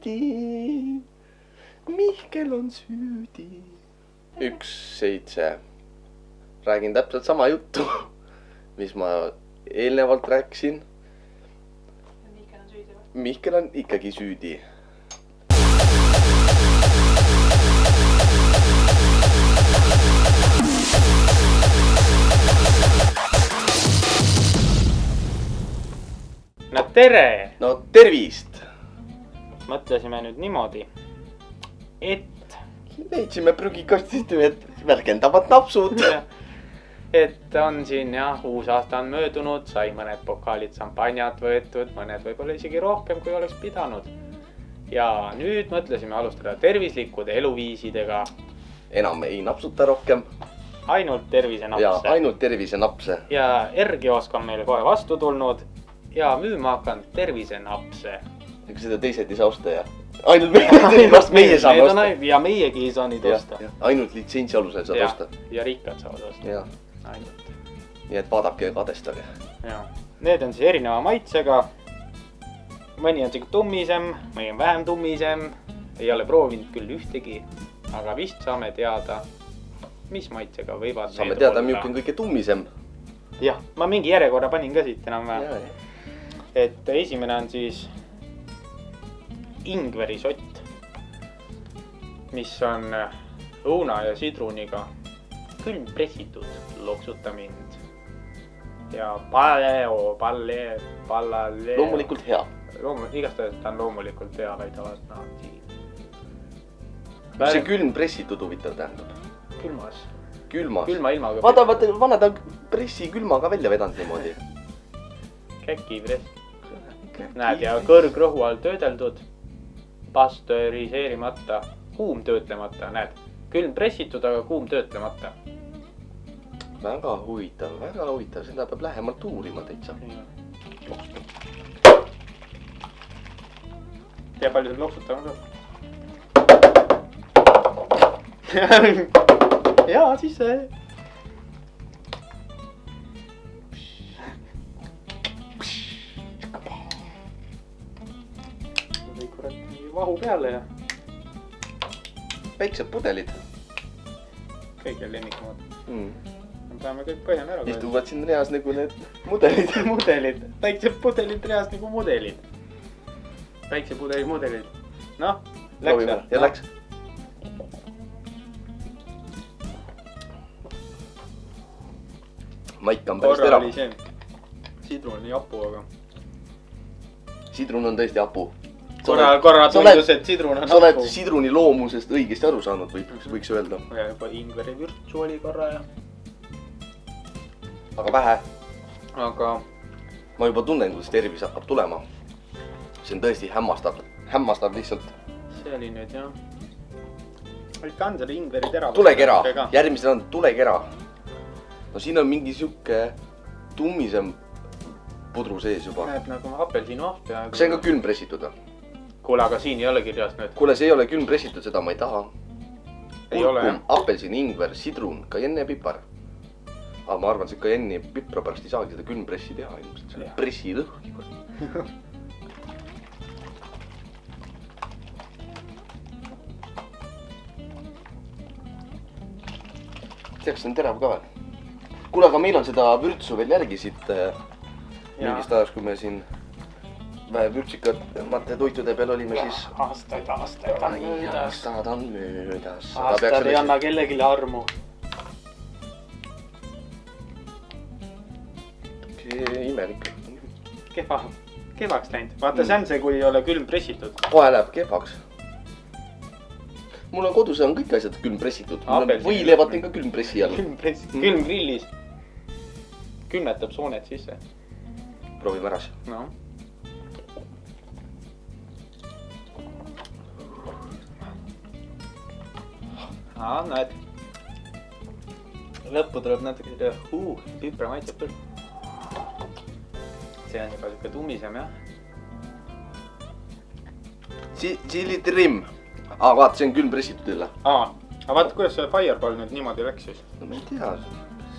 süüdi. Mihkel on süüdi. 1-7. Räägin täpselt sama juttu, mis ma eelnevalt rääkisin. Mihkel on süüdi või? Mihkel on ikkagi süüdi. No tere! No tervist! Mõtlesime nüüd niimoodi, et Leidsime prügikastist ühed värkendavad napsud. Et on siin jah, uus aasta on möödunud, sai mõned pokaalid šampanjat võetud, mõned võib-olla isegi rohkem, kui oleks pidanud. Ja nüüd mõtlesime alustada tervislikude eluviisidega. Enam ei napsuta rohkem. Ainult tervisenapse. Ja ainult tervisenapse. Ja Ergiosk on meile kohe vastu tulnud ja müüma hakanud tervisenapse. Ega seda teised ei saa osta ja ainult meie saame osta. Ja meiegi ei saa neid osta. Ainult litsentsi alusel saad osta. Ja rikkad saavad osta. Ja. Ainult. Nii et vaadake ja kadestage. Ja. Need on siis erineva maitsega. Mõni on siuke tummisem, mõni on vähem tummisem. Ei ole proovinud küll ühtegi, aga vist saame teada, mis maitsega võivad saame teada, milline on kõige tummisem. Jah, ma mingi järjekorra panin ka siit enam vähem. Et esimene on siis ingverisott, mis on õuna ja sidruniga külm pressitud, loksuta mind. Ja pallale. Loomulikult hea. Igastahes ta on loomulikult hea, väidavad nad. Mis see külm pressitud huvitav tähendab? Külmas. Külmas. Külma ilmaga. Vaata, vanad on pressi külmaga välja vedanud niimoodi. Käki press. Näed, ja kõrgrõhu all töödeldud, pastööriseerimata, kuum töötlemata, näed. Külm pressitud, aga kuum töötlemata. Väga huvitav, seda peab lähemalt uurima täitsa. Tea palju see loksutama ka? Jaa, siis see. Vahu peale ja väiksed pudelid. Kõige lemmikumad. Me peame kõik põhjana ära. Istuvad siin reas nagu need mudelid. Mudelid. Väiksed pudelid reas nagu mudelid. Väikse pudeli mudelid. Noh, läks ära. Ja läks. Maik on päris terav. Korra oli see sidruni apu, aga sidrun on tõesti apu. Korra tundus, et sidrun on apu. Sa oled sidruni loomusest õigesti aru saanud, võiks öelda. Ja juba ingveri vürtsu oli korra ja aga vähe. Aga ma juba tunnen, kuidas tervis hakkab tulema. See on tõesti hämmastav lihtsalt. See oli nüüd jah. Ikka on selle ingveri terav. Tulekera, järgmisel on tulekera. No siin on mingi siuke tummisem pudru sees juba. Näeb nagu apelsinu ahv peaaegu. Kas see on ka külm pressitud? Kuule, aga siin ei ole kirjas nüüd. Kuule, see ei ole külm pressitud, seda ma ei taha. Ei ole jah. Apelsin, ingver, sidrun, kajenne, pipar. Aga ma arvan, see kajenne pipra pärast ei saagi seda külm pressi teha. See on pressi lõhk. Teaks, see on terav ka veel. Kuule, aga meil on seda vürtsu veel järgi siit mingist ajast, kui me siin vürtsikamate toitude peal olime siis. Aastaid on möödas. Aastad on möödas. Aastad ei anna kellegile armu. Imelik. Kehvaks läinud. Vaata, see on see, kui ei ole külm pressitud. Kohe läheb kehvaks. Mul on kodus on kõik asjad külm pressitud. Võilevat ka külm pressi all. Külm grillis. Külmetab soonet sisse. Proovime äras. No. Näed. Lõppu tuleb natuke seda pipra maitseb küll. See on juba siuke tummisem, jah. Chili trim. Vaata, see on külm pressitud jälle. Aga vaata, kuidas see Fireball nüüd niimoodi läks siis? No ma ei tea,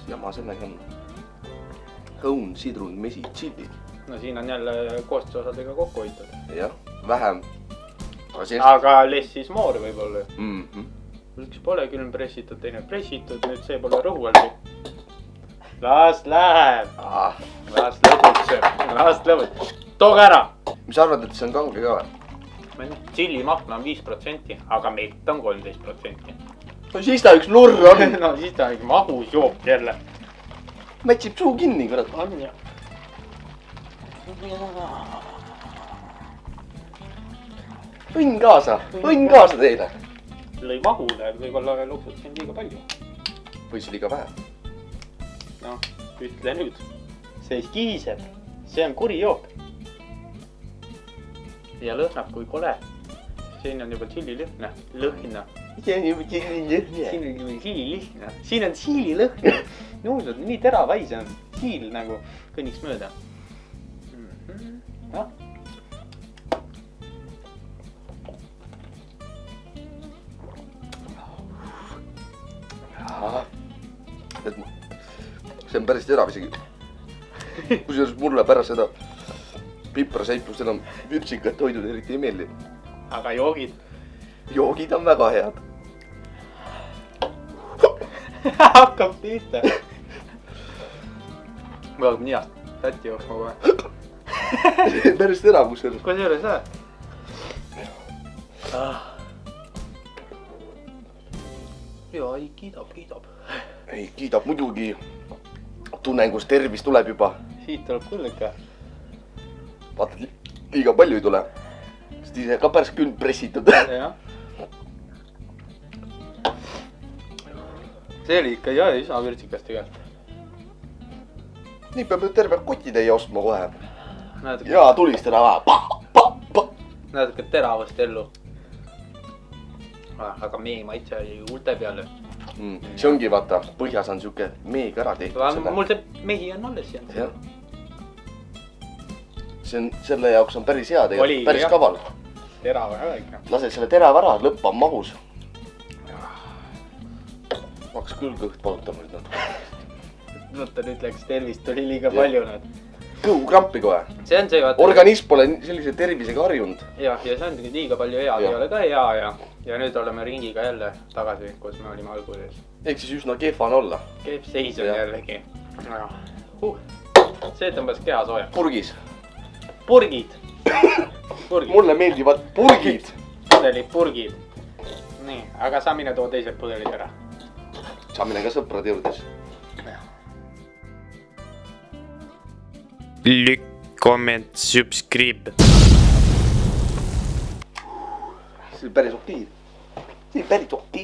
jama sellega on. Õun, sidrun, mesi, chili. No siin on jälle koostisosadega kokku hoitud. Jah, vähem aga less is more võib-olla . -hmm. üks pole külm pressitud , teine pressitud , nüüd see pole rõhu all . las läheb , las lõbutseb , las lõbutseb , tooge ära . mis sa arvad , et see on kange ka või ? tšillimahla on 5%, aga mett on 13%. no siis ta üks lurr on . no siis ta on magus jook jälle . mätsib suu kinni , kurat . on jah . õnn kaasa teile . lõi mahule , võib-olla luksutasin liiga palju . või siis liiga vähe . noh , ütle nüüd . see kihiseb , see on kuri jook . ja lõhnab kui kole . siin on juba tšillilõhna , lõhna . siin on juba tšillilõhna , siin on siililõhna . nuusud nii teravais on , siil nagu kõnniks mööda . noh . see on päris terav isegi . kusjuures mulle pärast seda pipraseiplust enam vürtsikat toidud eriti ei meeldi . aga joogid ? joogid on väga head . hakkab pihta . mul hakkab nii heast tätti jooksma kohe . päris terav kusjuures . kusjuures jah . ja ei kiidab . ei kiidab muidugi . tunnen , kus tervis tuleb juba . siit tuleb küll ikka . vaata , liiga palju ei tule . sest ise ka päris külm pressitud . jah . see oli ikka jah üsna vürtsikas tegelikult . nii peab nüüd terve kotitäie ostma kohe . natuke , ja tulistada vaja . natuke teravust ellu . aga meie maitse oli huulte peale . see ongi vaata , põhjas on siuke meega ära tehtud . mul see mehi on alles jäänud . jah . see on , selle jaoks on päris hea Oli, tegelikult , päris jah. kaval . terava ka ikka . lase selle terava ära , lõpp on magus . hakkas küll kõht valutama nüüd natuke . vaata nüüd läks tervist oli liiga palju nüüd . kõhukrampi kohe . see on see vaata . organism pole sellise tervisega harjunud . jah , ja see on liiga palju head , ei Jah. ole ka hea ja nüüd oleme ringiga jälle tagasi , kus me olime alguses . ehk siis üsna kehva on olla . kehv seis on Jah. jällegi . see tõmbas keha sooja . purgis . purgid . purgid . mulle meeldivad purgid . pudelid , purgid . nii , aga sa mine too teised pudelid ära . sa mine ka sõprade juurde siis . Like, comment, subscribe. see on päris okei . see on päris okei .